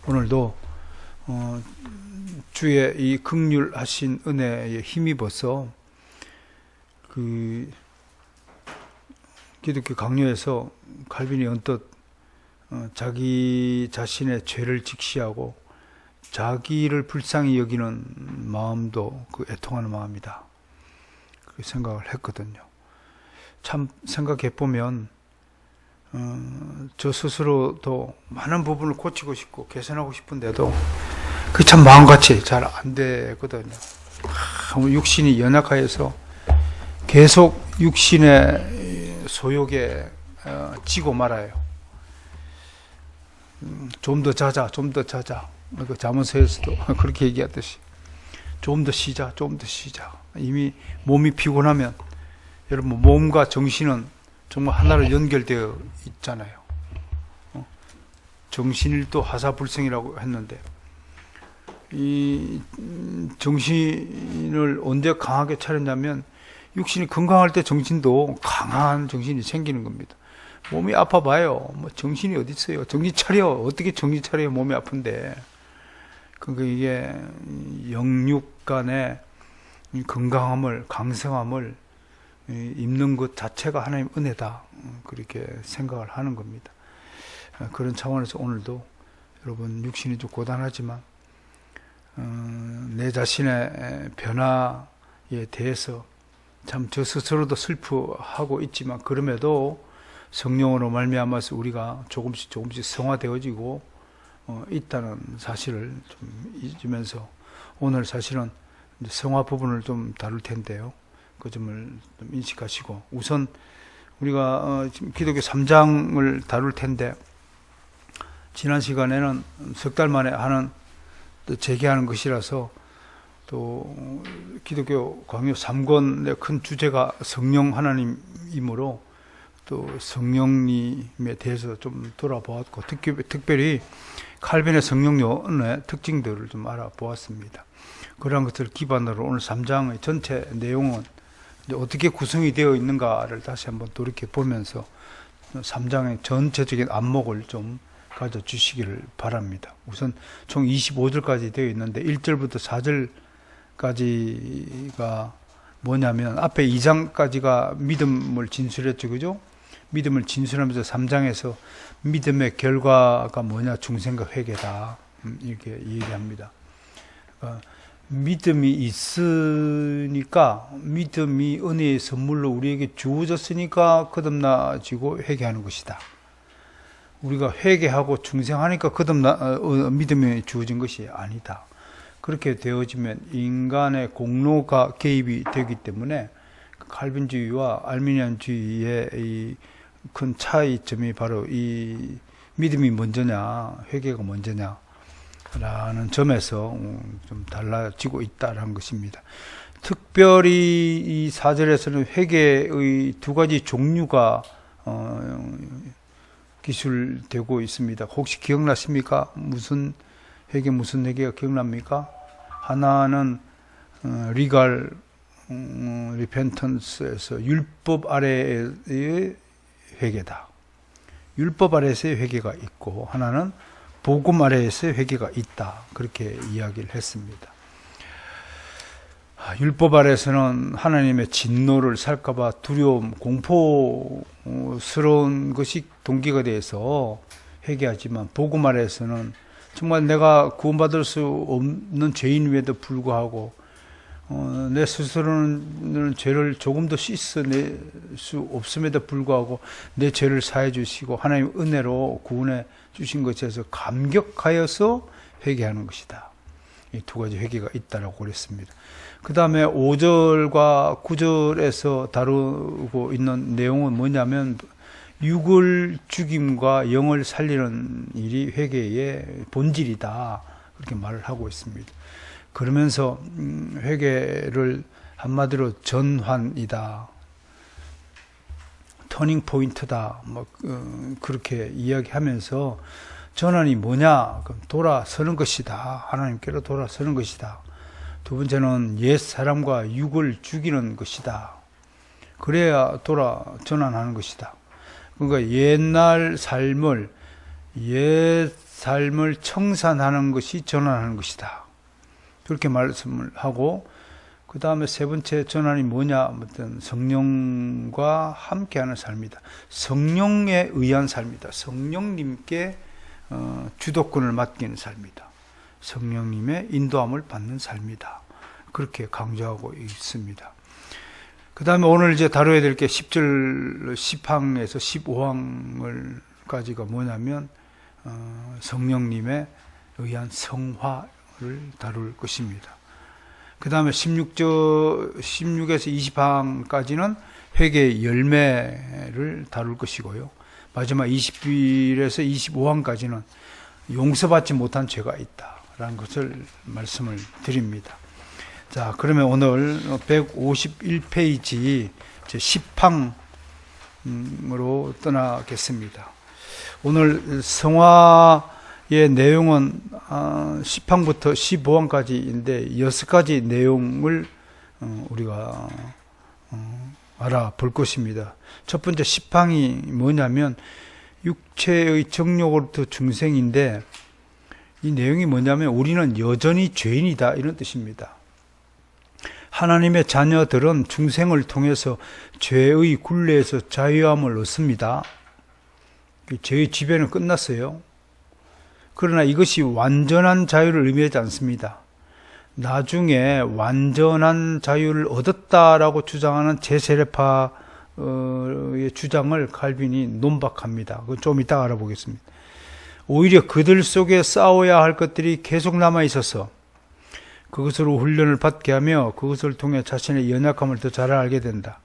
오늘도 주의 이 긍휼하신 은혜에 힘입어서 그 기독교 강요에서 칼빈이 언뜻 자기 자신의 죄를 직시하고 자기를 불쌍히 여기는 마음도 그 애통하는 마음이다, 그렇게 생각을 했거든요. 참 생각해 보면 저 스스로도 많은 부분을 고치고 싶고 개선하고 싶은데도 그게 참 마음같이 잘 안 되거든요. 육신이 연약하여서 계속 육신의 소욕에 지고 말아요. 좀 더 자자, 좀 더 자자. 그 잠언서에서도 그렇게 얘기하듯이 좀 더 쉬자, 좀 더 쉬자. 이미 몸이 피곤하면, 여러분, 몸과 정신은 정말 하나로 연결되어 있잖아요. 정신일도 하사불성이라고 했는데, 이 정신을 언제 강하게 차렸냐면 육신이 건강할 때 정신도 강한 정신이 생기는 겁니다. 몸이 아파봐요, 뭐 정신이 어디 있어요? 정신 차려. 어떻게 정신 차려요? 몸이 아픈데. 그러니까 이게 영육 간의 건강함을, 강성함을 입는 것 자체가 하나님의 은혜다, 그렇게 생각을 하는 겁니다. 그런 차원에서 오늘도 여러분, 육신이 좀 고단하지만 내 자신의 변화에 대해서 참 저 스스로도 슬퍼하고 있지만, 그럼에도 성령으로 말미암아서 우리가 조금씩 성화되어지고 있다는 사실을 좀 잊으면서, 오늘 사실은 성화 부분을 좀 다룰 텐데요, 그 점을 좀 인식하시고, 우선 우리가 지금 기독교 3장을 다룰 텐데, 지난 시간에는 석 달 만에 하는 재개하는 것이라서, 또 기독교 강요 3권의 큰 주제가 성령 하나님이므로 또 성령님에 대해서 좀 돌아보았고, 특별히 칼빈의 성령론의 특징들을 좀 알아보았습니다. 그런 것들을 기반으로 오늘 3장의 전체 내용은 어떻게 구성이 되어 있는가를 다시 한번 돌이켜 보면서 3장의 전체적인 안목을 좀 가져주시기를 바랍니다. 우선 총 25절까지 되어 있는데 1절부터 4절까지가 뭐냐면, 앞에 2장까지가 믿음을 진술했죠, 그죠? 믿음을 진술하면서 3장에서 믿음의 결과가 뭐냐, 중생과 회개다, 이렇게 얘기합니다. 믿음이 있으니까, 믿음이 은혜의 선물로 우리에게 주어졌으니까 거듭나지고 회개하는 것이다. 우리가 회개하고 중생하니까 믿음이 주어진 것이 아니다. 그렇게 되어지면 인간의 공로가 개입이 되기 때문에 칼빈주의와 알미니안주의의 이 큰 차이점이 바로 이 믿음이 먼저냐, 회개가 먼저냐 라는 점에서 좀 달라지고 있다는 것입니다. 특별히 이 4절에서는 회개의 두 가지 종류가 기술되고 있습니다. 혹시 기억나십니까? 무슨 회개가 기억납니까? 하나는 리갈 리펜턴스에서 율법 아래의 회개다. 율법 아래에서의 회개가 있고, 하나는 복음 아래에서의 회개가 있다, 그렇게 이야기를 했습니다. 율법 아래에서는 하나님의 진노를 살까봐 두려움, 공포스러운 것이 동기가 돼서 회개하지만, 복음 아래에서는 정말 내가 구원받을 수 없는 죄인임에도 불구하고 내 스스로는 죄를 조금 더 씻어낼 수 없음에도 불구하고 내 죄를 사해 주시고 하나님 은혜로 구원해 주신 것에서 감격하여서 회개하는 것이다. 이 두 가지 회개가 있다라고 그랬습니다. 그 다음에 5절과 9절에서 다루고 있는 내용은 뭐냐면, 육을 죽임과 영을 살리는 일이 회개의 본질이다, 그렇게 말을 하고 있습니다. 그러면서 회개를 한마디로 전환이다, 터닝 포인트다, 그렇게 이야기하면서, 전환이 뭐냐? 돌아서는 것이다. 하나님께로 돌아서는 것이다. 두 번째는 옛 사람과 육을 죽이는 것이다. 그래야 전환하는 것이다. 그러니까 옛날 삶을, 옛 삶을 청산하는 것이 전환하는 것이다. 그렇게 말씀을 하고, 그 다음에 세 번째 전환이 뭐냐? 아무튼 성령과 함께하는 삶이다. 성령에 의한 삶이다. 성령님께 주도권을 맡기는 삶이다. 성령님의 인도함을 받는 삶이다. 그렇게 강조하고 있습니다. 그 다음에 오늘 이제 다뤄야 될 게 10절, 10항에서 15항을까지가 뭐냐면, 성령님에 의한 성화를 다룰 것입니다. 그 다음에 16에서 20항까지는 회개의 열매를 다룰 것이고요. 마지막 21에서 25항까지는 용서받지 못한 죄가 있다라는 것을 말씀을 드립니다. 자, 그러면 오늘 151페이지 제 10항으로 떠나겠습니다. 오늘 성화의 내용은 10항부터 15항까지인데 6가지 내용을 우리가 알아볼 것입니다. 첫 번째 10항이 뭐냐면 육체의 정욕으로부터 중생인데, 이 내용이 뭐냐면 우리는 여전히 죄인이다, 이런 뜻입니다. 하나님의 자녀들은 중생을 통해서 죄의 굴레에서 자유함을 얻습니다. 죄의 지배는 끝났어요. 그러나 이것이 완전한 자유를 의미하지 않습니다. 나중에 완전한 자유를 얻었다라고 주장하는 제세례파의 주장을 칼빈이 논박합니다. 그건 좀 이따 알아보겠습니다. 오히려 그들 속에 싸워야 할 것들이 계속 남아 있어서 그것으로 훈련을 받게 하며 그것을 통해 자신의 연약함을 더 잘 알게 된다.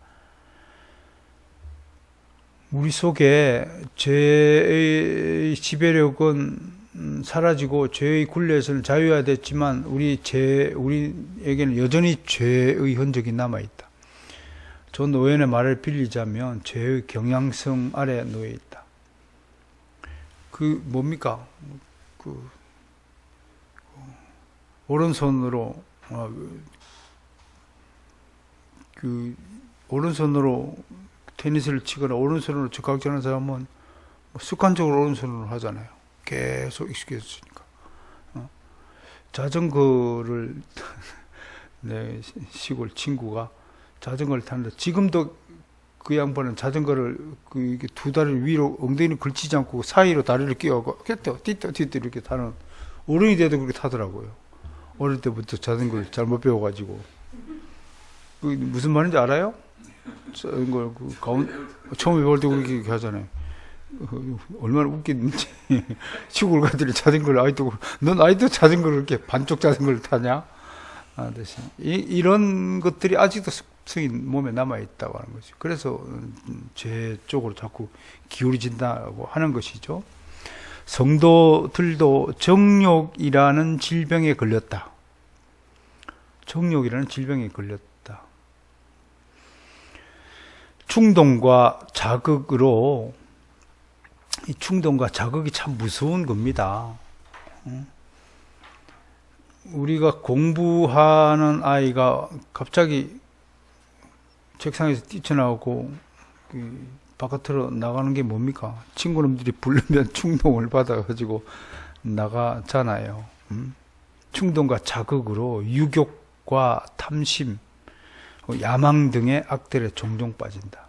우리 속에 죄의 지배력은 사라지고 죄의 굴레에서는 자유해야 됐지만 우리에게는 여전히 죄의 흔적이 남아있다. 존 오웬의 말을 빌리자면 죄의 경향성 아래 놓여 있다. 그 뭡니까? 오른손으로 오른손으로 테니스를 치거나 오른손으로 적각질하는 사람은 습관적으로 오른손으로 하잖아요. 계속 익숙해졌으니까. 자전거를 내 시골 친구가 자전거를 타는데, 지금도 그 양반은 자전거를 이게 두 다리를 위로 엉덩이를 걸치지 않고 사이로 다리를 끼워서 띠떠 이렇게 타는, 어른이 돼도 그렇게 타더라고요. 어릴 때부터 자전거를 잘못 배워가지고. 그 무슨 말인지 알아요? 자전거 처음에 배울 때 그렇게 하잖아요. 얼마나 웃기는지. 시골 가들이 자전거를 넌 아직도 자전거를 이렇게 반쪽 자전거를 타냐? 대신 이런 것들이 아직도 습성이 몸에 남아 있다고 하는 거죠. 그래서 죄 쪽으로 자꾸 기울어진다고 하는 것이죠. 성도들도 정욕이라는 질병에 걸렸다. 정욕이라는 질병에 걸렸다. 충동과 자극으로, 이 충동과 자극이 참 무서운 겁니다. 우리가 공부하는 아이가 갑자기 책상에서 뛰쳐나오고 바깥으로 나가는 게 뭡니까? 친구놈들이 부르면 충동을 받아가지고 나가잖아요. 충동과 자극으로 유욕과 탐심, 야망 등의 악들에 종종 빠진다.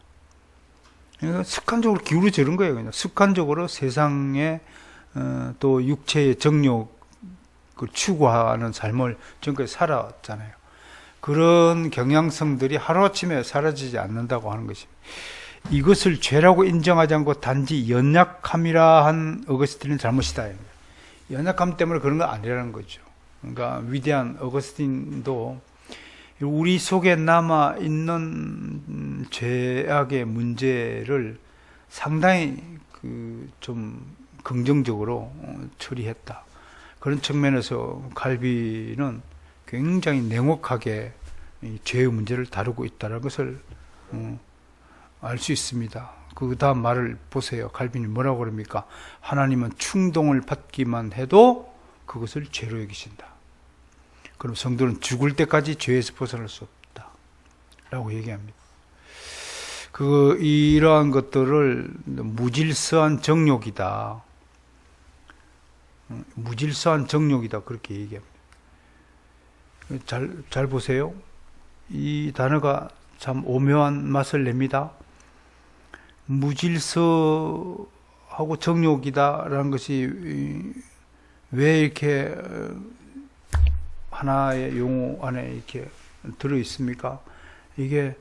그러니까 습관적으로 기울어지는 거예요. 그냥 습관적으로 세상에 또 육체의 정욕을 추구하는 삶을 지금까지 살아왔잖아요. 그런 경향성들이 하루아침에 사라지지 않는다고 하는 것입니다. 이것을 죄라고 인정하지 않고 단지 연약함이라 한 어거스틴은 잘못이다. 연약함 때문에 그런 건 아니라는 거죠. 그러니까 위대한 어거스틴도 우리 속에 남아있는 죄악의 문제를 상당히 좀 긍정적으로 처리했다. 그런 측면에서 칼빈은 굉장히 냉혹하게 이 죄의 문제를 다루고 있다는 것을 알 수 있습니다. 그 다음 말을 보세요. 칼빈이 뭐라고 그럽니까? 하나님은 충동을 받기만 해도 그것을 죄로 여기신다. 그럼 성도는 죽을 때까지 죄에서 벗어날 수 없다 라고 얘기합니다. 이러한 것들을 무질서한 정욕이다, 무질서한 정욕이다 그렇게 얘기합니다. 잘 보세요. 이 단어가 참 오묘한 맛을 냅니다. 무질서하고 정욕이다라는 것이 왜 이렇게 하나의 용어 안에 이렇게 들어 있습니까? 이게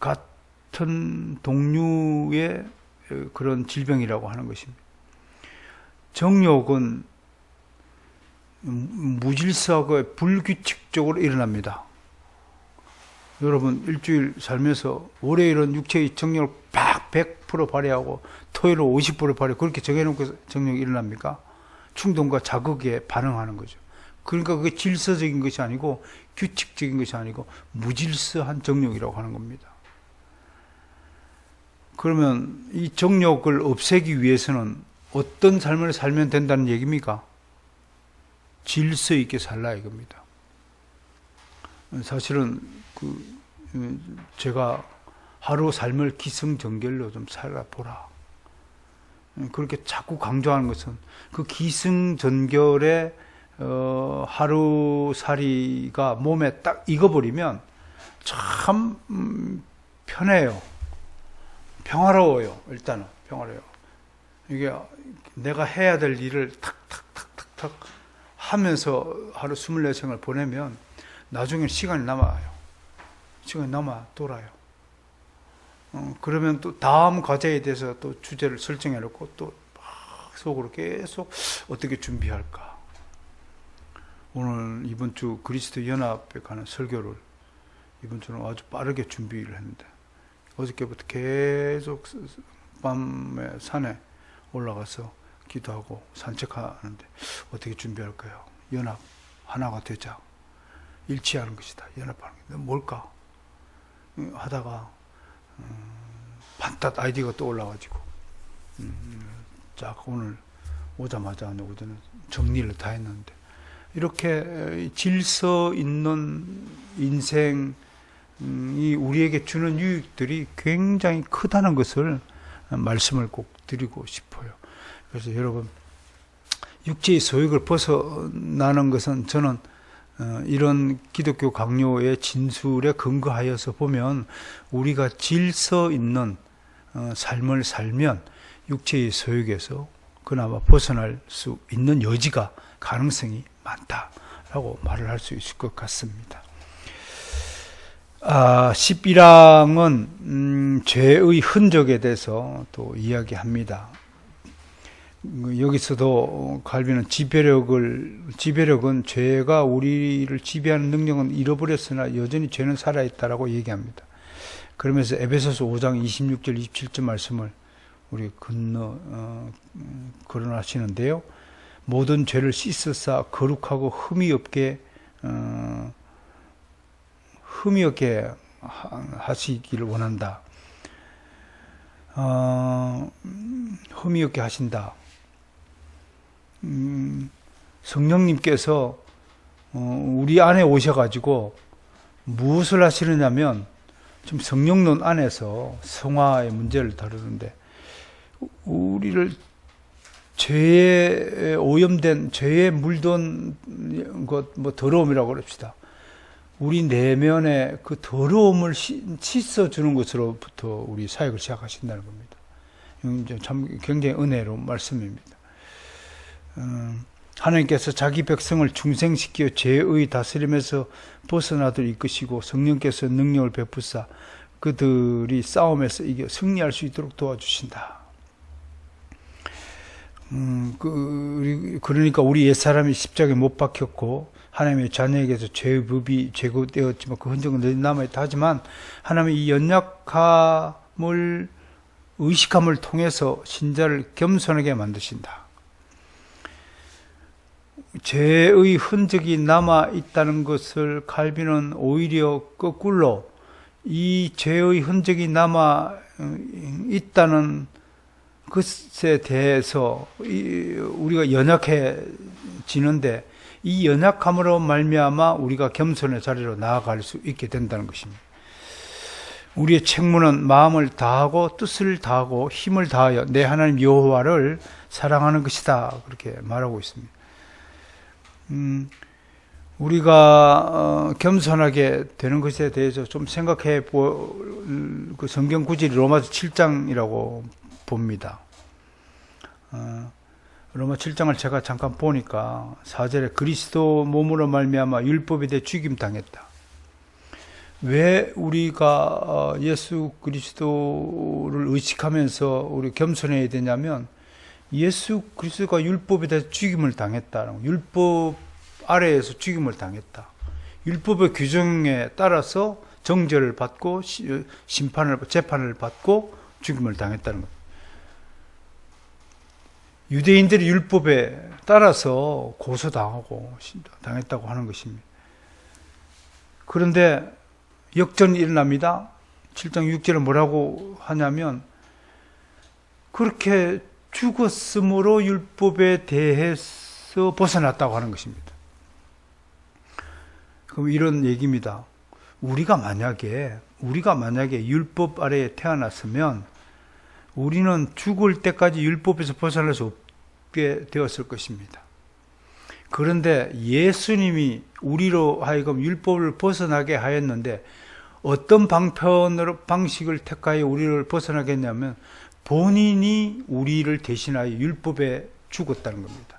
같은 동류의 그런 질병이라고 하는 것입니다. 정욕은 무질서하고 불규칙적으로 일어납니다. 여러분 일주일 살면서 월요일은 육체의 정욕을 100% 발휘하고 토요일은 50% 발휘 그렇게 정해놓고 정욕이 일어납니까? 충동과 자극에 반응하는 거죠. 그러니까 그게 질서적인 것이 아니고 규칙적인 것이 아니고 무질서한 정욕이라고 하는 겁니다. 그러면 이 정욕을 없애기 위해서는 어떤 삶을 살면 된다는 얘기입니까? 질서 있게 살라 이겁니다. 사실은 제가 하루 삶을 기승전결로 좀 살아보라. 그렇게 자꾸 강조하는 것은 그 기승전결의 하루살이가 몸에 딱 익어버리면 참 편해요. 평화로워요. 일단은 평화로워요. 이게 내가 해야 될 일을 탁탁탁탁탁 하면서 하루 24시간을 보내면 나중에 시간이 남아요. 시간이 남아 돌아요. 그러면 또 다음 과제에 대해서 또 주제를 설정해 놓고 또 막 속으로 계속 어떻게 준비할까. 오늘 이번 주 그리스도 연합에 가는 설교를 이번 주는 아주 빠르게 준비를 했는데 어저께부터 계속 밤에 산에 올라가서 기도하고 산책하는데 어떻게 준비할까요? 연합 하나가 되자. 일치하는 것이다. 연합하는 게 뭘까? 하다가 반딱 아이디어가 또 올라가지고 자 오늘 오자마자 오전에 정리를 다 했는데 이렇게 질서 있는 인생이 우리에게 주는 유익들이 굉장히 크다는 것을 말씀을 꼭 드리고 싶어요. 그래서 여러분 육체의 소욕을 벗어나는 것은 저는 이런 기독교 강요의 진술에 근거하여서 보면 우리가 질서 있는 삶을 살면 육체의 소욕에서 그나마 벗어날 수 있는 여지가 가능성이 많다라고 말을 할 수 있을 것 같습니다. 11항은 죄의 흔적에 대해서 또 이야기합니다. 여기서도 갈비는 지배력은 죄가 우리를 지배하는 능력은 잃어버렸으나 여전히 죄는 살아있다라고 얘기합니다. 그러면서 에베소서 5장 26절 27절 말씀을 우리 거론하시는데요. 모든 죄를 씻으사 거룩하고 흠이 없게 하시기를 원한다. 흠이 없게 하신다. 성령님께서 우리 안에 오셔가지고 무엇을 하시느냐면 좀 성령론 안에서 성화의 문제를 다루는데 우리를 죄에 오염된 죄에 물든 것 더러움이라고 그럽시다. 우리 내면의 그 더러움을 씻어주는 것으로부터 우리 사역을 시작하신다는 겁니다. 참 굉장히 은혜로운 말씀입니다. 하나님께서 자기 백성을 중생시켜 죄의 다스림에서 벗어나도록 이끄시고 성령께서 능력을 베푸사 그들이 싸움에서 이겨 승리할 수 있도록 도와주신다. 그러니까 우리 옛사람이 십자가에 못 박혔고 하나님의 자녀에게서 죄의 법이 제거되었지만 그 흔적은 남아있다 하지만 하나님의 이 연약함을 의식함을 통해서 신자를 겸손하게 만드신다. 죄의 흔적이 남아있다는 것을 칼빈은 오히려 거꾸로 이 죄의 흔적이 남아있다는 것에 대해서 우리가 연약해지는데 이 연약함으로 말미암아 우리가 겸손의 자리로 나아갈 수 있게 된다는 것입니다. 우리의 책무는 마음을 다하고 뜻을 다하고 힘을 다하여 내 하나님 여호와를 사랑하는 것이다. 그렇게 말하고 있습니다. 우리가 겸손하게 되는 것에 대해서 좀 생각해 볼 그 성경 구절이 로마서 7장이라고 봅니다. 로마 7장을 제가 잠깐 보니까 4절에 그리스도 몸으로 말미암아 율법에 대해 죽임 당했다. 왜 우리가 예수 그리스도를 의식하면서 우리 겸손해야 되냐면 예수 그리스도가 율법에 대해서 죽임을 당했다는 거. 율법 아래에서 죽임을 당했다. 율법의 규정에 따라서 정죄를 받고 재판을 받고 죽임을 당했다는 것. 유대인들이 율법에 따라서 고소당하고 당했다고 하는 것입니다. 그런데 역전이 일어납니다. 7장 6절에 뭐라고 하냐면 그렇게 죽었으므로 율법에 대해서 벗어났다고 하는 것입니다. 그럼 이런 얘기입니다. 우리가 만약에 율법 아래에 태어났으면 우리는 죽을 때까지 율법에서 벗어날 수 없게 되었을 것입니다. 그런데 예수님이 우리로 하여금 율법을 벗어나게 하였는데 어떤 방식을 택하여 우리를 벗어나게 했냐면 본인이 우리를 대신하여 율법에 죽었다는 겁니다.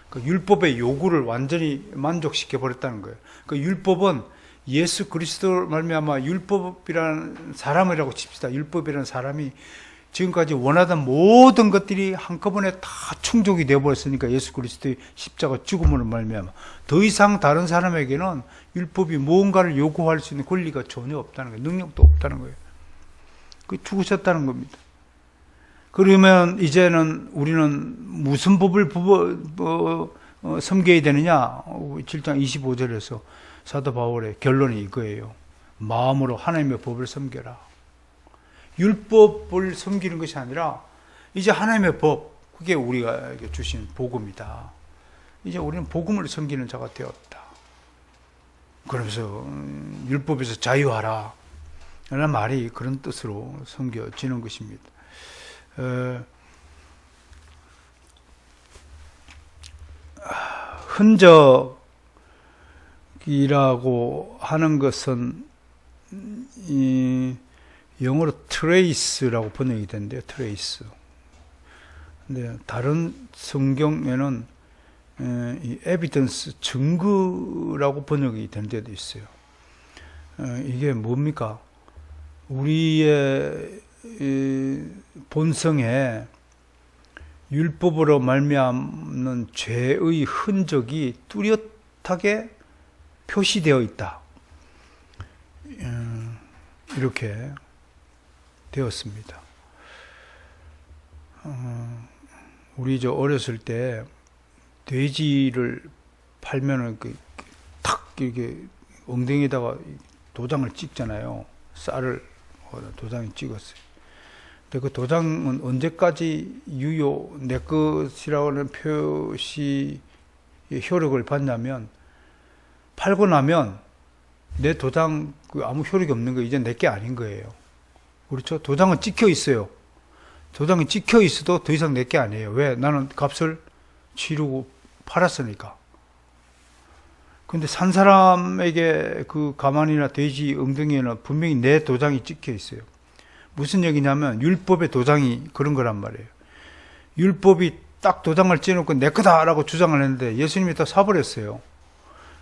그 율법의 요구를 완전히 만족시켜 버렸다는 거예요. 그 율법은 예수 그리스도를 말미암아 율법이라는 사람이라고 칩시다. 율법이라는 사람이 지금까지 원하던 모든 것들이 한꺼번에 다 충족이 되어버렸으니까 예수 그리스도의 십자가 죽음으로 말미암아 더 이상 다른 사람에게는 율법이 무언가를 요구할 수 있는 권리가 전혀 없다는 거예요. 능력도 없다는 거예요. 그 죽으셨다는 겁니다. 그러면 이제는 우리는 무슨 법을 섬겨야 되느냐? 7장 25절에서 사도 바울의 결론이 이거예요. 마음으로 하나님의 법을 섬겨라. 율법을 섬기는 것이 아니라 이제 하나님의 법, 그게 우리가 주신 복음이다. 이제 우리는 복음을 섬기는 자가 되었다. 그러면서 율법에서 자유하라 라는 말이 그런 뜻으로 섬겨지는 것입니다. 흔적이라고 하는 것은 영어로 trace라고 번역이 되는데요. trace. 근데 다른 성경에는 evidence, 증거라고 번역이 된 데도 있어요. 이게 뭡니까? 우리의 본성에 율법으로 말미암는 죄의 흔적이 뚜렷하게 표시되어 있다. 이렇게 되었습니다. 우리 어렸을 때 돼지를 팔면은 탁 이렇게 엉덩이에다가 도장을 찍잖아요. 쌀을 도장에 찍었어요. 근데 그 도장은 언제까지 내 것이라고 하는 표시 효력을 받냐면 팔고 나면 내 도장 아무 효력이 없는 거예요. 이제 내게 아닌 거예요. 그렇죠? 도장은 찍혀 있어요. 도장이 찍혀 있어도 더 이상 내게 아니에요. 왜? 나는 값을 치르고 팔았으니까. 근데 산 사람에게 그 가만이나 돼지 엉덩이에는 분명히 내 도장이 찍혀 있어요. 무슨 얘기냐면 율법의 도장이 그런 거란 말이에요. 율법이 딱 도장을 찍어놓고 내 거다라고 주장을 했는데 예수님이 다 사버렸어요.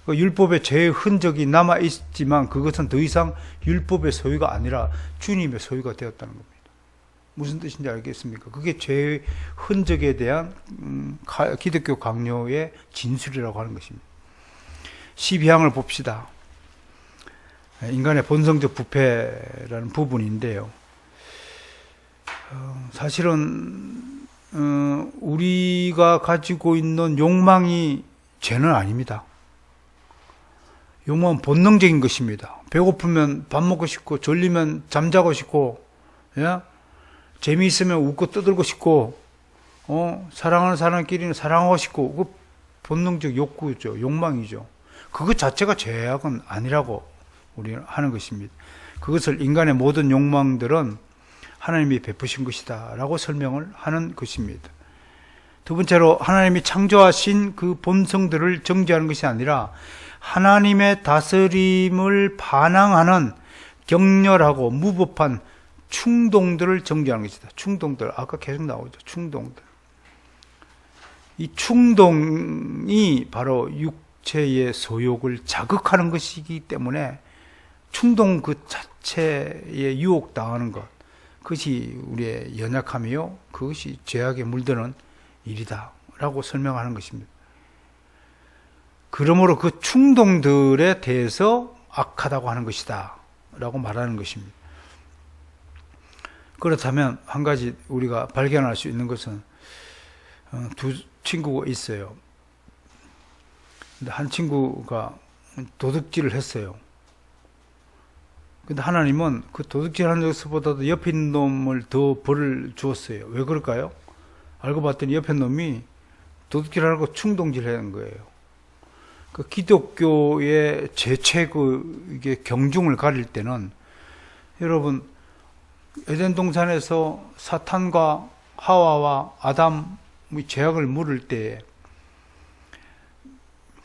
그 율법의 죄의 흔적이 남아있지만 그것은 더 이상 율법의 소유가 아니라 주님의 소유가 되었다는 겁니다. 무슨 뜻인지 알겠습니까? 그게 죄의 흔적에 대한 기독교 강요의 진술이라고 하는 것입니다. 12항을 봅시다. 인간의 본성적 부패라는 부분인데요. 사실은 우리가 가지고 있는 욕망이 죄는 아닙니다. 욕망은 본능적인 것입니다. 배고프면 밥 먹고 싶고, 졸리면 잠자고 싶고, 예? 재미있으면 웃고 떠들고 싶고, 사랑하는 사람끼리는 사랑하고 싶고, 그 본능적 욕구죠. 욕망이죠. 그것 자체가 죄악은 아니라고 우리는 하는 것입니다. 그것을 인간의 모든 욕망들은 하나님이 베푸신 것이다 라고 설명을 하는 것입니다. 두 번째로 하나님이 창조하신 그 본성들을 정죄하는 것이 아니라 하나님의 다스림을 반항하는 격렬하고 무법한 충동들을 정죄하는 것이다. 충동들, 아까 계속 나오죠. 충동들. 이 충동이 바로 육체의 소욕을 자극하는 것이기 때문에 충동 그 자체에 유혹당하는 것, 그것이 우리의 연약함이요, 그것이 죄악에 물드는 일이다 라고 설명하는 것입니다. 그러므로 그 충동들에 대해서 악하다고 하는 것이다 라고 말하는 것입니다. 그렇다면 한 가지 우리가 발견할 수 있는 것은 두 친구가 있어요. 근데 한 친구가 도둑질을 했어요. 근데 하나님은 그 도둑질하는 것보다도 옆에 있는 놈을 더 벌을 주었어요. 왜 그럴까요? 알고 봤더니 옆에 놈이 도둑질하고 충동질하는 거예요. 그 기독교의 이게 경중을 가릴 때는, 여러분, 에덴 동산에서 사탄과 하와와 아담의 죄악을 물을 때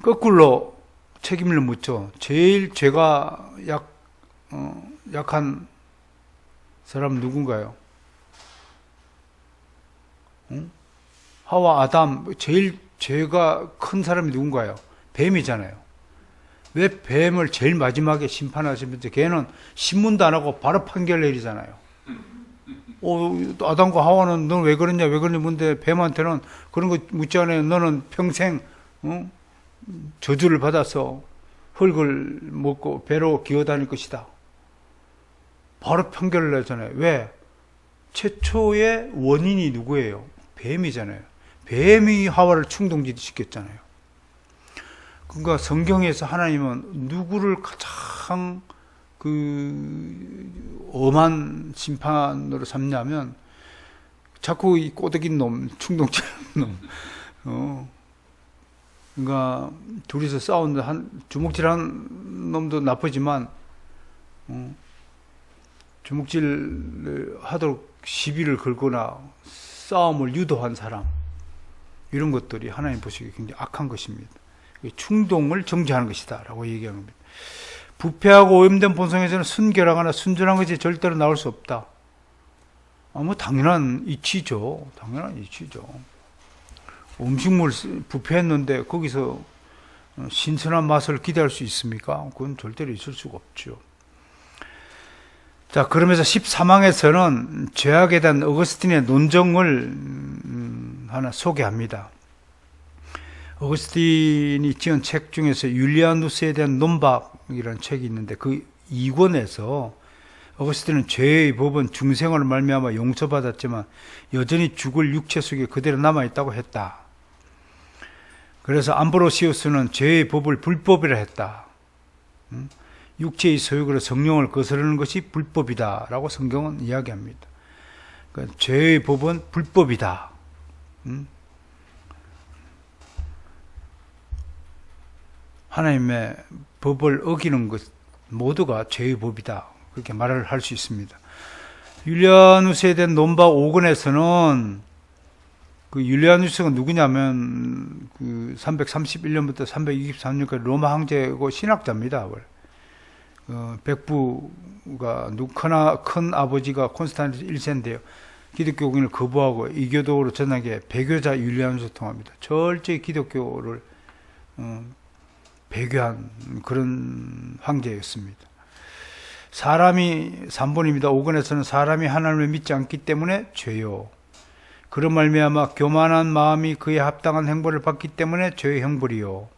거꾸로 책임을 묻죠. 제일 죄가 약한 사람 누군가요? 응? 하와, 아담, 제일 죄가 큰 사람이 누군가요? 뱀이잖아요. 왜 뱀을 제일 마지막에 심판하시면서 걔는 신문도 안 하고 바로 판결 내리잖아요. 아담과 하와는 넌 왜 그러냐, 왜 그러냐 묻는데 뱀한테는 그런 거 묻지 않아요. 너는 평생 저주를 받아서 흙을 먹고 배로 기어다닐 것이다. 바로 판결을 내잖아요. 왜? 최초의 원인이 누구예요? 뱀이잖아요. 뱀이 하와를 충동시켰잖아요. 그러니까 성경에서 하나님은 누구를 가장 엄한 심판으로 삼냐면 자꾸 이 꼬드긴 놈, 충동질하는 놈. 그러니까 둘이서 싸우는데 주먹질한 놈도 나쁘지만 주먹질 하도록 시비를 걸거나 싸움을 유도한 사람, 이런 것들이 하나님 보시기에 굉장히 악한 것입니다. 충동을 정죄하는 것이다 라고 얘기하는 겁니다. 부패하고 오염된 본성에서는 순결하거나 순전한 것이 절대로 나올 수 없다. 당연한 이치죠. 당연한 이치죠. 음식물 부패했는데 거기서 신선한 맛을 기대할 수 있습니까? 그건 절대로 있을 수가 없죠. 자, 그러면서 13항에서는 죄악에 대한 어거스틴의 논정을 하나 소개합니다. 어거스틴이 지은 책 중에서 율리아누스에 대한 논박이라는 책이 있는데, 그 2권에서 어거스틴은 죄의 법은 중생으로 말미암아 용서받았지만 여전히 죽을 육체 속에 그대로 남아있다고 했다. 그래서 암브로시우스는 죄의 법을 불법이라 했다. 육체의 소욕으로 성령을 거스르는 것이 불법이다 라고 성경은 이야기합니다. 그러니까 죄의 법은 불법이다. 하나님의 법을 어기는 것 모두가 죄의 법이다, 그렇게 말을 할 수 있습니다. 율리아누스에 대한 논박 5권에서는 그 율리아누스가 누구냐면 331년부터 323년까지 로마 황제고 신학자입니다. 백부가 큰 아버지가 콘스탄티누스 1세인데요. 기독교인을 거부하고 이교도로 전하게 배교자 율리아누스 통합니다. 철저히 기독교를 배교한 그런 황제였습니다. 사람이 3번입니다. 5권에서는 사람이 하나님을 믿지 않기 때문에 죄요, 그런 말미암아 교만한 마음이 그에 합당한 행보를 받기 때문에 죄의 형벌이요,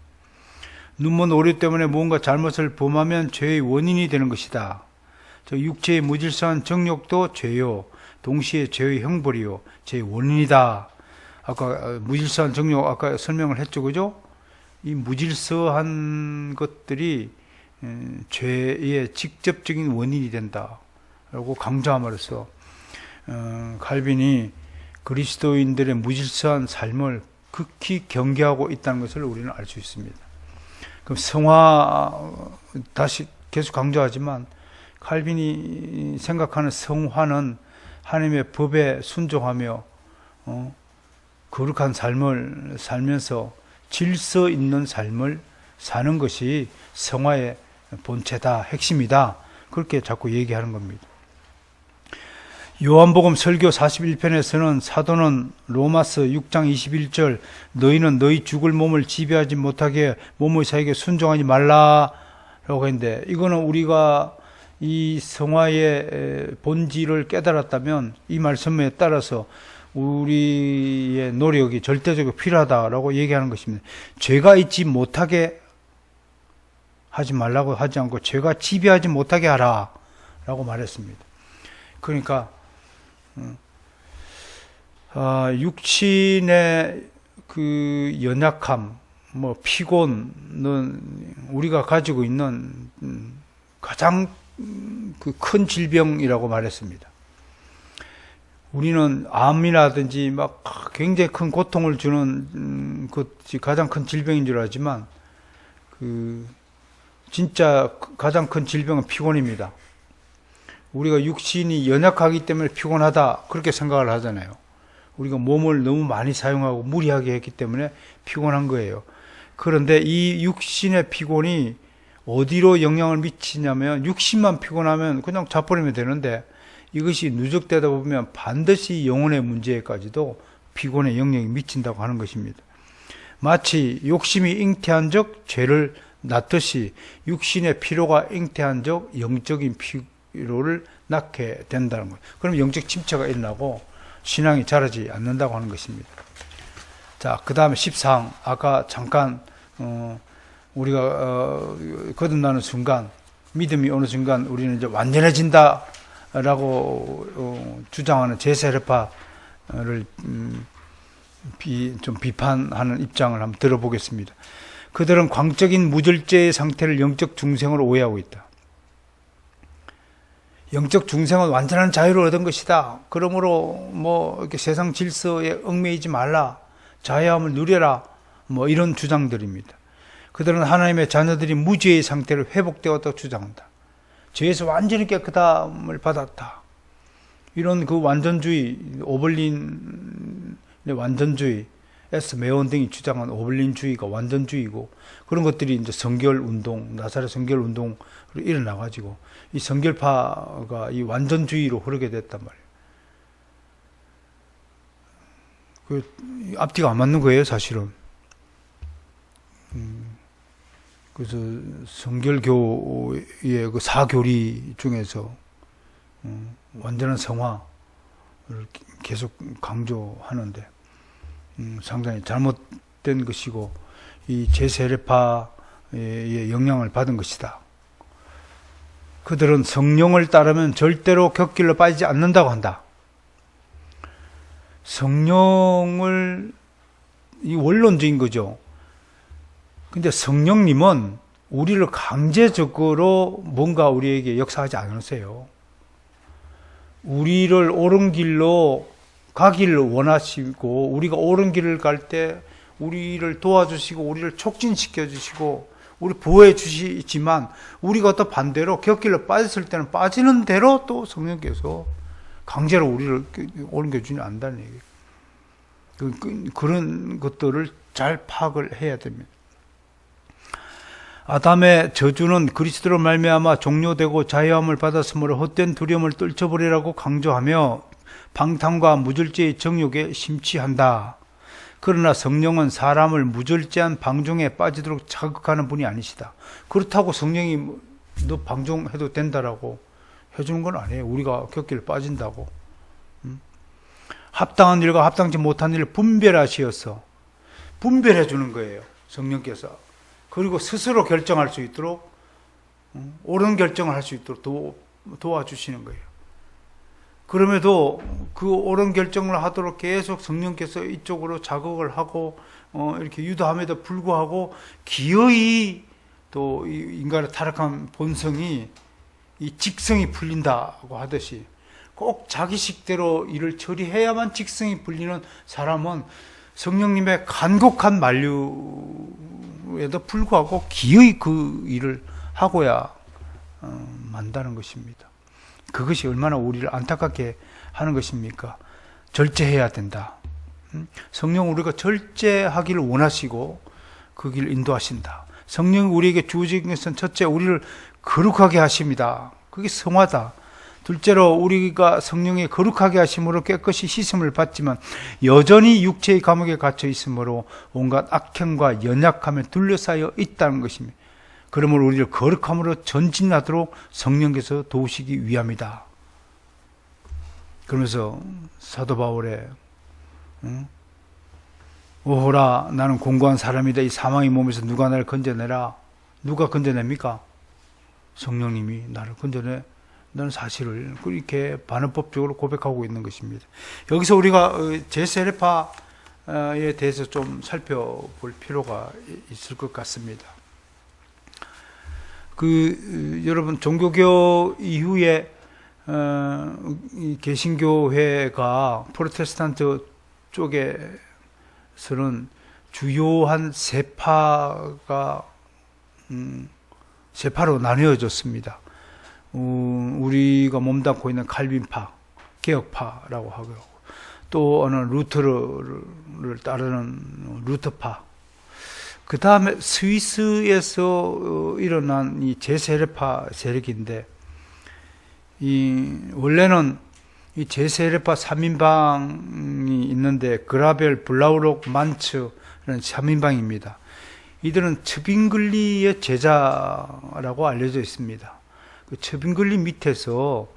눈먼 오류 때문에 무언가 잘못을 범하면 죄의 원인이 되는 것이다. 저 육체의 무질서한 정욕도 죄요, 동시에 죄의 형벌이요, 죄의 원인이다. 아까 무질서한 정욕 아까 설명을 했죠, 그죠? 이 무질서한 것들이 죄의 직접적인 원인이 된다라고 강조함으로써 칼빈이 그리스도인들의 무질서한 삶을 극히 경계하고 있다는 것을 우리는 알 수 있습니다. 그럼 성화, 다시 계속 강조하지만 칼빈이 생각하는 성화는 하나님의 법에 순종하며 거룩한 삶을 살면서 질서 있는 삶을 사는 것이 성화의 본체다, 핵심이다. 그렇게 자꾸 얘기하는 겁니다. 요한복음 설교 41편에서는 사도는 로마서 6장 21절 너희는 너희 죽을 몸을 지배하지 못하게 몸의 사에게 순종하지 말라라고 했는데, 이거는 우리가 이 성화의 본질을 깨달았다면 이 말씀에 따라서 우리의 노력이 절대적으로 필요하다라고 얘기하는 것입니다. 죄가 있지 못하게 하지 말라고 하지 않고 죄가 지배하지 못하게 하라 라고 말했습니다. 그러니까 육신의 그 연약함, 피곤은 우리가 가지고 있는 가장 그 큰 질병이라고 말했습니다. 우리는 암이라든지 막 굉장히 큰 고통을 주는 것이 가장 큰 질병인 줄 알지만, 진짜 가장 큰 질병은 피곤입니다. 우리가 육신이 연약하기 때문에 피곤하다, 그렇게 생각을 하잖아요. 우리가 몸을 너무 많이 사용하고 무리하게 했기 때문에 피곤한 거예요. 그런데 이 육신의 피곤이 어디로 영향을 미치냐면, 육신만 피곤하면 그냥 자버리면 되는데, 이것이 누적되다 보면 반드시 영혼의 문제에까지도 피곤의 영향이 미친다고 하는 것입니다. 마치 욕심이 잉태한 적 죄를 낳듯이 육신의 피로가 잉태한 적 영적인 피로를 낳게 된다는 거예요. 그럼 영적 침체가 일어나고 신앙이 자라지 않는다고 하는 것입니다. 자, 그 다음에 14항, 아까 잠깐 우리가 거듭나는 순간, 믿음이 어느 순간 우리는 이제 완전해진다 라고 주장하는 제세례파를 좀 비판하는 입장을 한번 들어보겠습니다. 그들은 광적인 무절제의 상태를 영적 중생으로 오해하고 있다. 영적 중생은 완전한 자유를 얻은 것이다. 그러므로 이렇게 세상 질서에 얽매이지 말라, 자유함을 누려라, 이런 주장들입니다. 그들은 하나님의 자녀들이 무죄의 상태를 회복되었다고 주장한다. 죄에서 완전히 깨끗함을 받았다. 이런 그 완전주의, 오벌린의 완전주의, 에스메온 등이 주장한 오벌린주의가 완전주의고, 그런 것들이 이제 성결운동, 나사렛 성결운동으로 일어나가지고 이 성결파가 이 완전주의로 흐르게 됐단 말이에요. 앞뒤가 안 맞는 거예요, 사실은. 그래서 성결교의 그 사교리 중에서 완전한 성화를 계속 강조하는데, 상당히 잘못된 것이고 이 제세례파의 영향을 받은 것이다. 그들은 성령을 따르면 절대로 곁길로 빠지지 않는다고 한다. 성령을, 이 원론적인 거죠. 근데 성령님은 우리를 강제적으로 뭔가 우리에게 역사하지 않으세요. 우리를 옳은 길로 가기를 원하시고, 우리가 옳은 길을 갈 때 우리를 도와주시고 우리를 촉진시켜 주시고 우리 보호해 주시지만, 우리가 또 반대로 곁길로 빠졌을 때는 빠지는 대로 또 성령께서 강제로 우리를 옮겨주지 않는다는 얘기예요. 그런 것들을 잘 파악을 해야 됩니다. 아담의 저주는 그리스도로 말미암아 종료되고 자유함을 받았으므로 헛된 두려움을 떨쳐버리라고 강조하며 방탕과 무절제의 정욕에 심취한다. 그러나 성령은 사람을 무절제한 방종에 빠지도록 자극하는 분이 아니시다. 그렇다고 성령이 너 방종해도 된다라고 해주는 건 아니에요. 우리가 곁길 빠진다고. 합당한 일과 합당치 못한 일을 분별하시어서 분별해 주는 거예요, 성령께서. 그리고 스스로 결정할 수 있도록, 옳은 결정을 할 수 있도록 도와주시는 거예요. 그럼에도 그 옳은 결정을 하도록 계속 성령께서 이쪽으로 자극을 하고 이렇게 유도함에도 불구하고 기어이 또 인간의 타락한 본성이, 이 직성이 풀린다고 하듯이 꼭 자기식대로 일을 처리해야만 직성이 풀리는 사람은 성령님의 간곡한 만류에도 불구하고 기어이 그 일을 하고야 만다는 것입니다. 그것이 얼마나 우리를 안타깝게 하는 것입니까? 절제해야 된다. 성령 우리가 절제하기를 원하시고 그 길을 인도하신다. 성령이 우리에게 주어진 것은 첫째 우리를 거룩하게 하십니다. 그게 성화다. 둘째로 우리가 성령의 거룩하게 하심으로 깨끗이 씻음을 받지만 여전히 육체의 감옥에 갇혀 있으므로 온갖 악행과 연약함에 둘러싸여 있다는 것입니다. 그러므로 우리를 거룩함으로 전진하도록 성령께서 도우시기 위함이다. 그러면서 사도 바울의 오호라 나는 공고한 사람이다. 이 사망의 몸에서 누가 나를 건져내라. 누가 건져냅니까? 성령님이 나를 건져낸다는 사실을 이렇게 반응법적으로 고백하고 있는 것입니다. 여기서 우리가 제세례파에 대해서 좀 살펴볼 필요가 있을 것 같습니다. 여러분 종교개혁 이후에 이 개신교회가 프로테스탄트 쪽에서는 주요한 세파로 나뉘어졌습니다. 우리가 몸담고 있는 칼빈파, 개혁파라고 하고요. 또 어느 루터를 따르는 루터파. 그 다음에 스위스에서 일어난 이 제세례파 세력인데, 원래는 이 제세례파 3인방이 있는데, 그라벨, 블라우록, 만츠라는 3인방입니다. 이들은 츠빙글리의 제자라고 알려져 있습니다. 그 츠빙글리 밑에서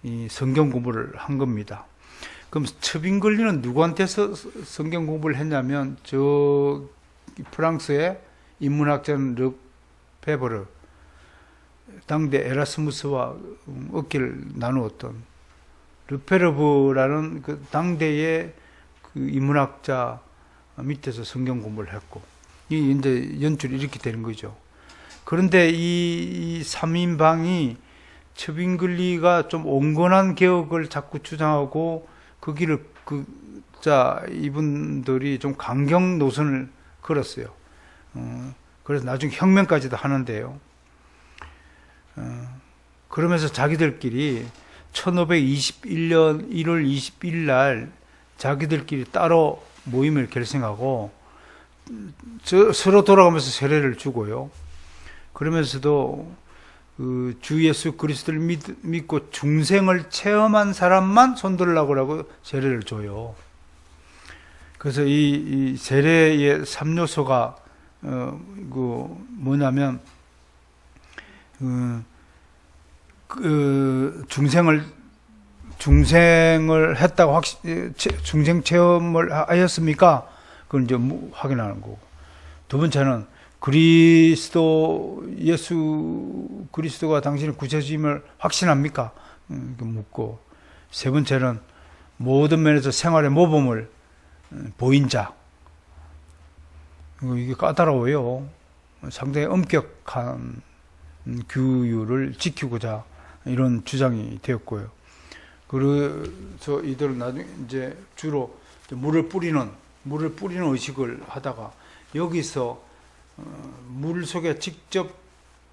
이 성경 공부를 한 겁니다. 그럼 츠빙글리는 누구한테서 성경 공부를 했냐면, 프랑스의 인문학자는 르페버르, 당대 에라스무스와 어깨를 나누었던 르페르브라는 그 당대의 그 인문학자 밑에서 성경 공부를 했고, 이 이제 연출이 이렇게 되는 거죠. 그런데 이 3인방이 츠빙글리가 좀 온건한 개혁을 자꾸 주장하고 그 길을 이분들이 좀 강경 노선을 걸었어요. 그래서 나중에 혁명까지도 하는데요. 그러면서 자기들끼리 1521년 1월 21일 날 자기들끼리 따로 모임을 결성하고 서로 돌아가면서 세례를 주고요. 그러면서도 주 예수 그리스도를 믿고 중생을 체험한 사람만 손들으라고 하고 세례를 줘요. 그래서 이 세례의 3요소가 뭐냐면 중생을 했다고 중생 체험을 하였습니까? 그걸 이제 확인하는 거고. 두 번째는 예수 그리스도가 당신의 구세주임을 확신합니까? 묻고. 세 번째는 모든 면에서 생활의 모범을 보인 자. 이게 까다로워요. 상당히 엄격한 규율을 지키고자 이런 주장이 되었고요. 그래서 이들은 나중에 이제 주로 물을 뿌리는 의식을 하다가 여기서 물 속에 직접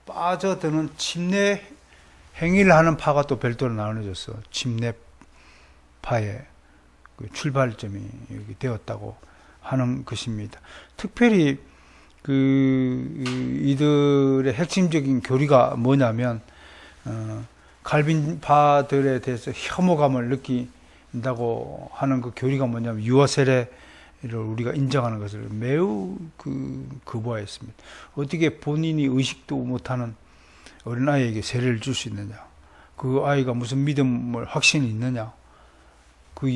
빠져드는 침례 행위를 하는 파가 또 별도로 나눠졌어. 침례파의 그 출발점이 여기 되었다고 하는 것입니다. 특별히 이들의 핵심적인 교리가 뭐냐면 칼빈파들에 대해서 혐오감을 느낀다고 하는 그 교리가 뭐냐면 유아 세례를 우리가 인정하는 것을 매우 거부하였습니다. 어떻게 본인이 의식도 못하는 어린아이에게 세례를 줄 수 있느냐? 그 아이가 무슨 믿음을 확신이 있느냐? 그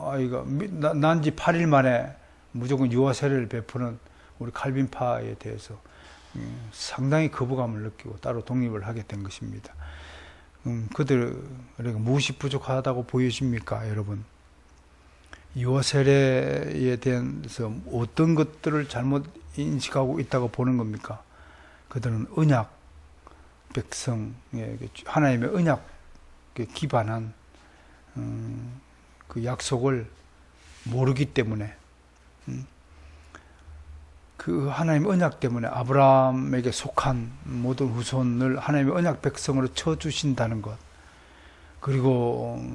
아이가 난 지 8일 만에 무조건 유아 세례를 베푸는 우리 칼빈파에 대해서 상당히 거부감을 느끼고 따로 독립을 하게 된 것입니다. 그들에게 무엇이 부족하다고 보여집니까, 여러분? 유아 세례에 대해서 어떤 것들을 잘못 인식하고 있다고 보는 겁니까? 그들은 언약, 백성의 하나님의 언약에 기반한 그 약속을 모르기 때문에 그 하나님의 언약 때문에 아브라함에게 속한 모든 후손을 하나님의 언약 백성으로 쳐주신다는 것. 그리고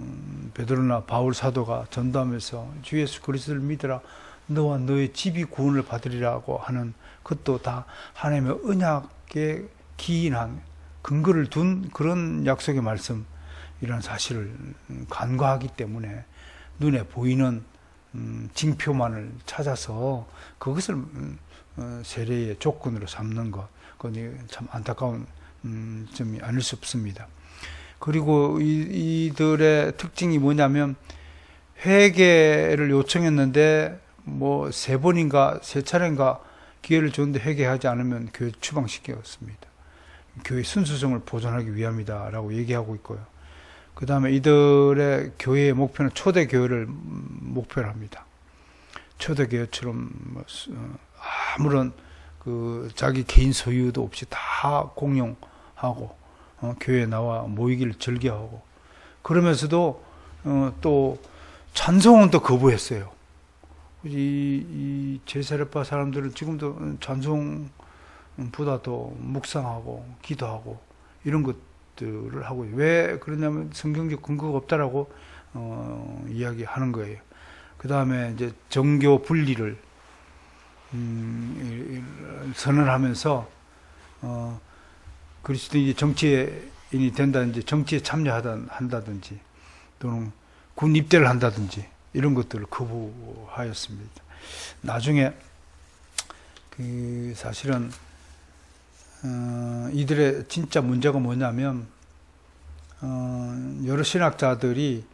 베드로나 바울 사도가 전도하면서 주 예수 그리스도를 믿으라 너와 너의 집이 구원을 받으리라고 하는 그것도 다 하나님의 언약에 기인한 근거를 둔 그런 약속의 말씀이라는 사실을 간과하기 때문에 눈에 보이는 징표만을 찾아서 그것을 세례의 조건으로 삼는 것, 그건 참 안타까운 점이 아닐 수 없습니다. 그리고 이들의 특징이 뭐냐면 회개를 요청했는데 뭐 3번인가 3차례인가 기회를 줬는데 회개하지 않으면 교회 추방시켰습니다. 교회 순수성을 보존하기 위함이다라고 얘기하고 있고요. 그 다음에 이들의 교회의 목표는 초대 교회를 목표로 합니다. 초대 교회처럼 아무런 그 자기 개인 소유도 없이 다 공용하고 교회에 나와 모이기를 즐겨하고 그러면서도 또 찬송은 또 거부했어요. 이 제사렙파 사람들은 지금도 찬송보다도 묵상하고 기도하고 이런 것들을 하고 왜 그러냐면 성경적 근거가 없다라고 이야기하는 거예요. 그 다음에 이제 정교 분리를 선언하면서 그리스도인이 정치인이 된다든지 정치에 참여한다든지 또는 군 입대를 한다든지 이런 것들을 거부하였습니다. 나중에 그 사실은 이들의 진짜 문제가 뭐냐면 여러 신학자들이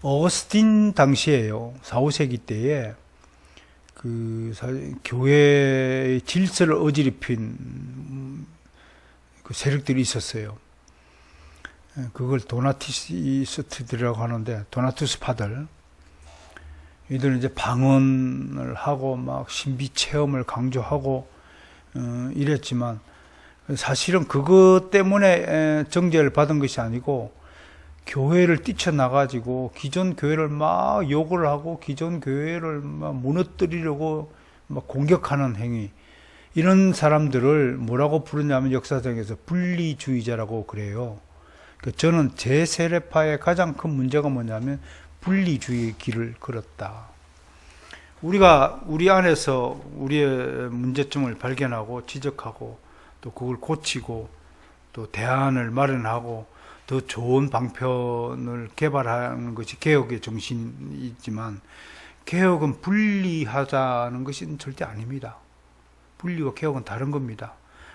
어거스틴 당시에요. 4, 5세기 때에 그 교회의 질서를 어지럽힌 그 세력들이 있었어요. 그걸 도나티스트들이라고 하는데 도나투스파들 이들은 이제 방언을 하고 막 신비 체험을 강조하고 이랬지만 사실은 그것 때문에 정죄를 받은 것이 아니고 교회를 뛰쳐나가지고 기존 교회를 막 욕을 하고 기존 교회를 막 무너뜨리려고 막 공격하는 행위 이런 사람들을 뭐라고 부르냐면 역사적에서 분리주의자라고 그래요. 저는 제세례파의 가장 큰 문제가 뭐냐면 분리주의의 길을 걸었다. 우리가 우리 안에서 우리의 문제점을 발견하고 지적하고 또 그걸 고치고 또 대안을 마련하고 더 좋은 방편을 개발하는 것이 개혁의 정신이지만 개혁은 분리하자는 것은 절대 아닙니다. 분리와 개혁은 다른 겁니다.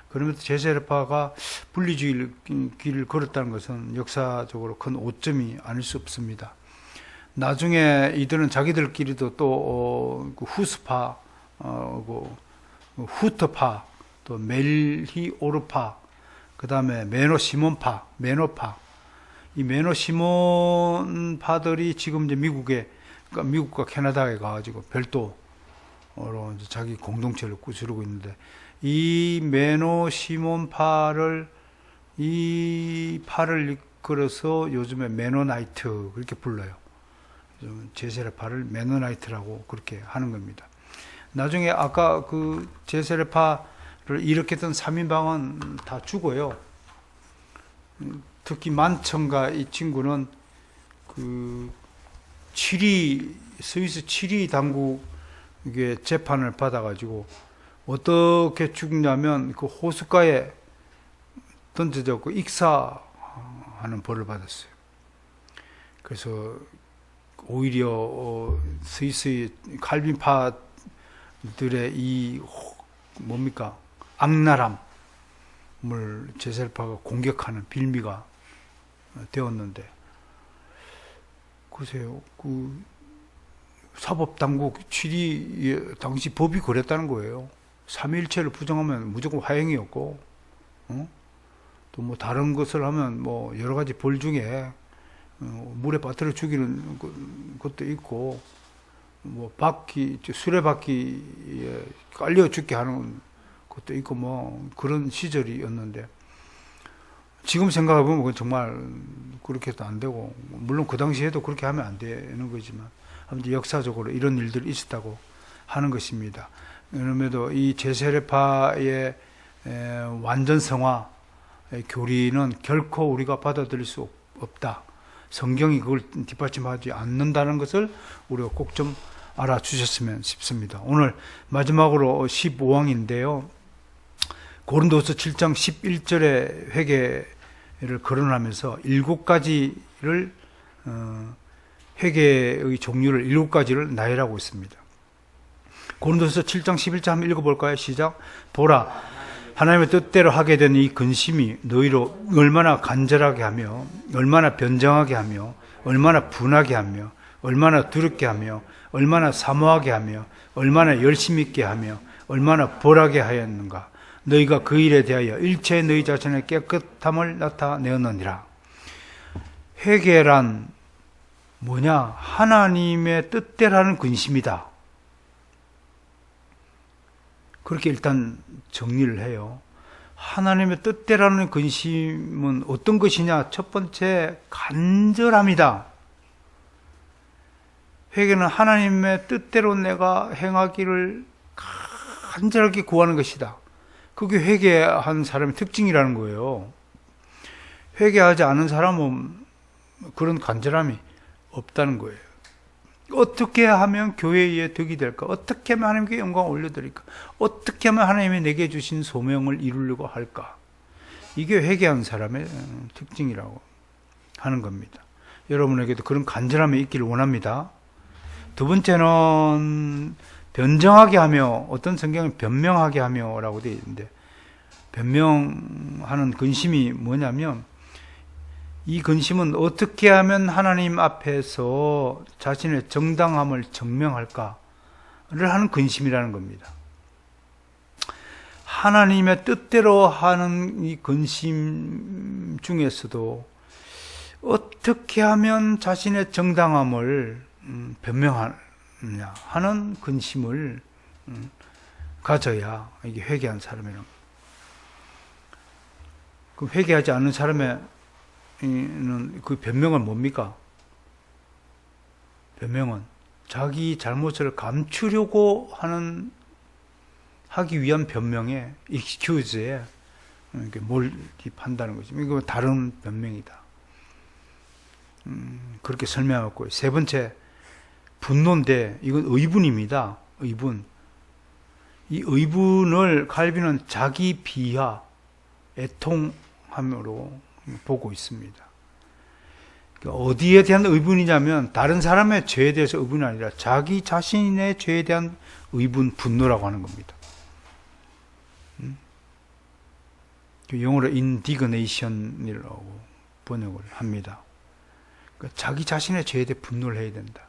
그러면서 제세례파가 분리주의 길을 걸었다는 것은 역사적으로 큰 오점이 아닐 수 없습니다. 나중에 이들은 자기들끼리도 또 후스파, 후터파, 또 멜히오르파, 그 다음에 메노 시몬파, 메노파. 이 메노 시몬파들이 지금 이제 그러니까 미국과 캐나다에 가가지고 별도로 이제 자기 공동체를 꾸스르고 있는데, 이 메노 시몬파를, 이 파를 이끌어서 요즘에 메노나이트, 그렇게 불러요. 제세례파를 메노나이트라고 그렇게 하는 겁니다. 나중에 아까 그 제세례파를 일으켰던 3인방은 다 죽어요. 특히 만천가 이 친구는 그 스위스 7위 당국의 재판을 받아가지고 어떻게 죽냐면 그 호숫가에 던져졌고 익사하는 벌을 받았어요. 그래서 오히려 스위스의 칼빈파들의 이 뭡니까 악랄함을 제세례파가 공격하는 빌미가 되었는데, 글쎄요, 그 사법당국 7위 당시 법이 그랬다는 거예요. 삼위일체를 부정하면 무조건 화형이었고, 또 뭐 다른 것을 하면 뭐 여러 가지 벌 중에 물에 빠뜨려 죽이는 것도 있고, 뭐 수레바퀴에 깔려 죽게 하는 것도 있고, 뭐 그런 시절이었는데, 지금 생각해보면 그건 정말 그렇게 해도 안 되고, 물론 그 당시에도 그렇게 하면 안 되는 거지만, 아무튼 역사적으로 이런 일들이 있었다고 하는 것입니다. 그럼에도 이 제세례파의 완전 성화 교리는 결코 우리가 받아들일 수 없다. 성경이 그걸 뒷받침하지 않는다는 것을 우리가 꼭 좀 알아주셨으면 싶습니다. 오늘 마지막으로 15항인데요. 고린도서 7장 11절의 회개를 거론하면서 7가지를 회개의 종류를 7가지를 나열하고 있습니다. 고린도서 7장 11절 한번 읽어볼까요? 시작. 보라, 하나님의 뜻대로 하게 된 이 근심이 너희로 얼마나 간절하게 하며 얼마나 변정하게 하며 얼마나 분하게 하며 얼마나 두렵게 하며 얼마나 사모하게 하며 얼마나 열심 있게 하며 얼마나 벌하게 하였는가. 너희가 그 일에 대하여 일체의 너희 자신의 깨끗함을 나타내었느니라. 회개란 뭐냐? 하나님의 뜻대로 하는 근심이다. 그렇게 일단 정리를 해요. 하나님의 뜻대로는 근심은 어떤 것이냐? 첫 번째, 간절함이다. 회개는 하나님의 뜻대로 내가 행하기를 간절하게 구하는 것이다. 그게 회개한 사람의 특징이라는 거예요. 회개하지 않은 사람은 그런 간절함이 없다는 거예요. 어떻게 하면 교회에 덕이 될까? 어떻게 하면 하나님께 영광을 올려드릴까? 어떻게 하면 하나님이 내게 주신 소명을 이루려고 할까? 이게 회개한 사람의 특징이라고 하는 겁니다. 여러분에게도 그런 간절함이 있기를 원합니다. 두 번째는 변정하게 하며, 어떤 성경은 변명하게 하며 라고 되어 있는데, 변명하는 근심이 뭐냐면, 이 근심은 어떻게 하면 하나님 앞에서 자신의 정당함을 증명할까를 하는 근심이라는 겁니다. 하나님의 뜻대로 하는 이 근심 중에서도 어떻게 하면 자신의 정당함을 변명하느냐 하는 근심을 가져야 이게 회개한 사람이라는 거예요. 그럼 회개하지 않는 사람의 그 변명은 뭡니까? 변명은 자기 잘못을 감추려고 하기 위한 변명에, excuse에 몰입한다는 거죠. 이거 다른 변명이다. 그렇게 설명하고, 세 번째, 분노인데 이건 의분입니다. 의분. 이 의분을 칼빈은 자기 비하, 애통함으로 보고 있습니다. 어디에 대한 의분이냐면 다른 사람의 죄에 대해서 의분이 아니라 자기 자신의 죄에 대한 의분, 분노라고 하는 겁니다. 영어로 indignation이라고 번역을 합니다. 그러니까 자기 자신의 죄에 대해 분노를 해야 된다.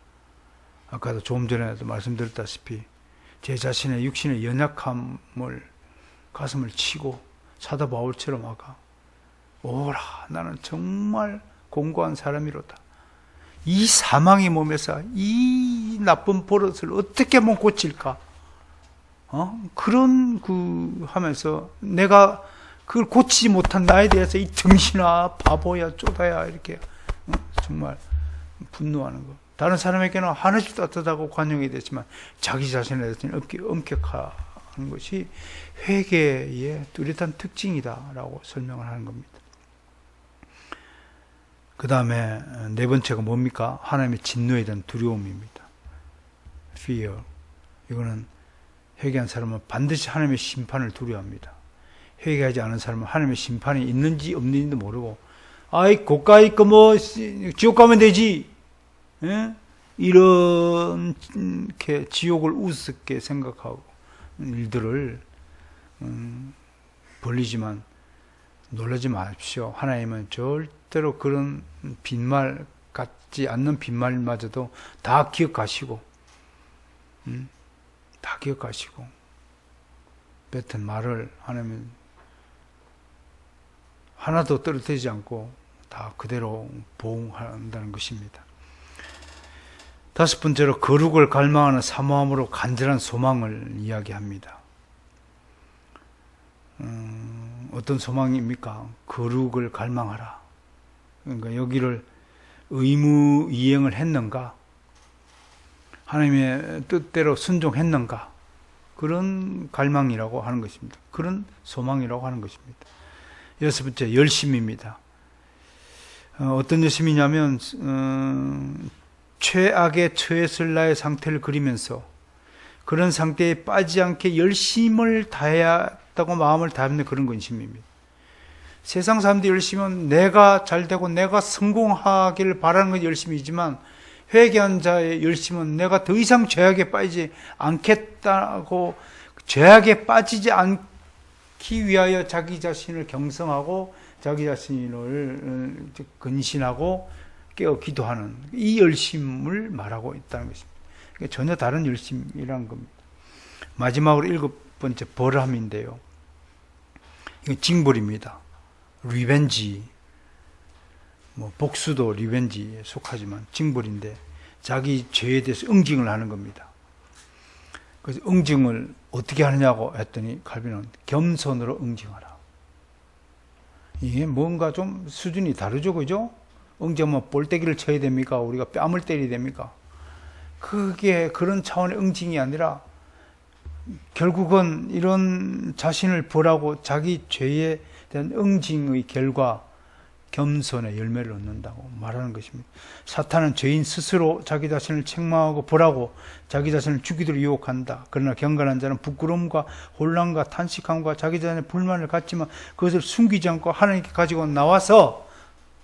아까도 조금 전에도 말씀드렸다시피 제 자신의 육신의 연약함을 가슴을 치고 사도 바울처럼 아까 오라, 나는 정말 공고한 사람이로다. 이 사망의 몸에서 이 나쁜 버릇을 어떻게 하면 고칠까? 그런 하면서 내가 그걸 고치지 못한 나에 대해서 이 정신아, 바보야, 쪼다야 이렇게 정말 분노하는 거. 다른 사람에게는 하나씩 따뜻하고 관용이 되지만 자기 자신에 대해서는 엄격하는 것이 회개의 뚜렷한 특징이다라고 설명을 하는 겁니다. 그 다음에 네 번째가 뭡니까? 하나님의 진노에 대한 두려움입니다. fear. 이거는 회개한 사람은 반드시 하나님의 심판을 두려워합니다. 회개하지 않은 사람은 하나님의 심판이 있는지 없는지도 모르고, 아이 고가이 지옥 가면 되지. 예? 이렇게 지옥을 우습게 생각하고 일들을 벌리지만 놀라지 마십시오. 하나님은 절대로 그런 빈말 같지 않는 빈말마저도 다 기억하시고, 다 기억하시고, 뱉은 말을 하나님은 하나도 떨어뜨리지 않고 다 그대로 보응한다는 것입니다. 다섯 번째로 거룩을 갈망하는 사모함으로 간절한 소망을 이야기합니다. 어떤 소망입니까? 거룩을 갈망하라. 그러니까 여기를 의무 이행을 했는가? 하나님의 뜻대로 순종했는가? 그런 갈망이라고 하는 것입니다. 그런 소망이라고 하는 것입니다. 여섯 번째, 열심입니다. 어떤 열심이냐면 최악에 처했을 나의 상태를 그리면서 그런 상태에 빠지지 않게 열심을 다해야겠다고 마음을 다하는 그런 근심입니다. 세상 사람들이 열심은 내가 잘되고 내가 성공하기를 바라는 건 열심이지만 회개한 자의 열심은 내가 더 이상 죄악에 빠지지 않겠다고 죄악에 빠지지 않기 위하여 자기 자신을 경성하고 자기 자신을 근신하고 깨어 기도하는 이 열심을 말하고 있다는 것입니다. 전혀 다른 열심이라는 겁니다. 마지막으로 일곱 번째, 벌함인데요. 이건 징벌입니다. 리벤지, 복수도 리벤지에 속하지만 징벌인데 자기 죄에 대해서 응징을 하는 겁니다. 그래서 응징을 어떻게 하느냐고 했더니 칼빈은 겸손으로 응징하라. 이게 뭔가 좀 수준이 다르죠, 그죠? 응징하면 볼때기를 쳐야 됩니까? 우리가 뺨을 때려야 됩니까? 그게 그런 차원의 응징이 아니라 결국은 이런 자신을 벌하고 자기 죄에 대한 응징의 결과 겸손의 열매를 얻는다고 말하는 것입니다. 사탄은 죄인 스스로 자기 자신을 책망하고 벌하고 자기 자신을 죽이도록 유혹한다. 그러나 경건한 자는 부끄러움과 혼란과 탄식함과 자기 자신의 불만을 갖지만 그것을 숨기지 않고 하나님께 가지고 나와서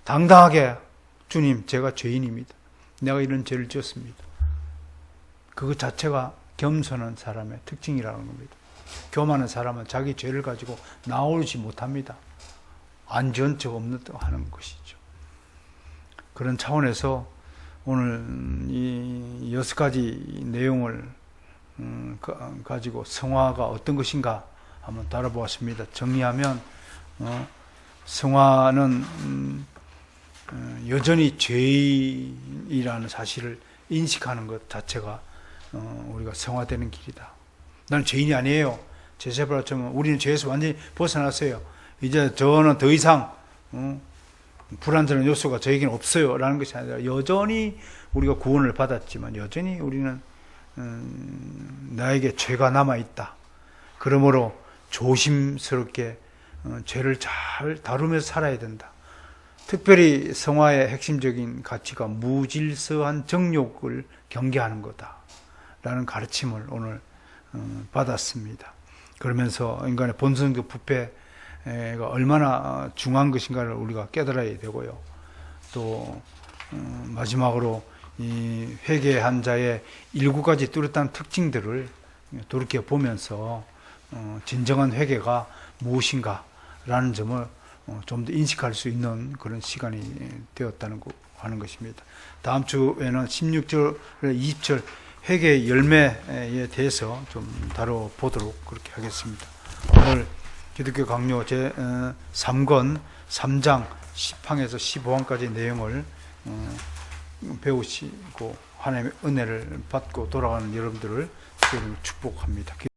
당당하게 주님, 제가 죄인입니다. 내가 이런 죄를 지었습니다. 그것 자체가 겸손한 사람의 특징이라는 겁니다. 교만한 사람은 자기 죄를 가지고 나오지 못합니다. 안전 적 없는 하는 것이죠. 그런 차원에서 오늘 이 6가지 내용을 가지고 성화가 어떤 것인가 한번 다뤄보았습니다. 정리하면 성화는 여전히 죄인이라는 사실을 인식하는 것 자체가 우리가 성화되는 길이다. 나는 죄인이 아니에요. 제사바라처럼 우리는 죄에서 완전히 벗어났어요. 이제 저는 더 이상 불완전한 요소가 저에게는 없어요 라는 것이 아니라 여전히 우리가 구원을 받았지만 여전히 우리는 나에게 죄가 남아있다. 그러므로 조심스럽게 죄를 잘 다루면서 살아야 된다. 특별히 성화의 핵심적인 가치가 무질서한 정욕을 경계하는 거다 라는 가르침을 오늘 받았습니다. 그러면서 인간의 본성적 부패가 얼마나 중요한 것인가를 우리가 깨달아야 되고요. 또 마지막으로 이 회개한 자의 7가지 뚜렷한 특징들을 돌이켜 보면서 진정한 회개가 무엇인가 라는 점을 좀 더 인식할 수 있는 그런 시간이 되었다는 거 하는 것입니다. 다음 주에는 16절, 20절 회개의 열매에 대해서 좀 다뤄보도록 그렇게 하겠습니다. 오늘 기독교 강요 제 3권 3장 10항에서 15항까지 내용을 배우시고 하나님의 은혜를 받고 돌아가는 여러분들을 축복합니다.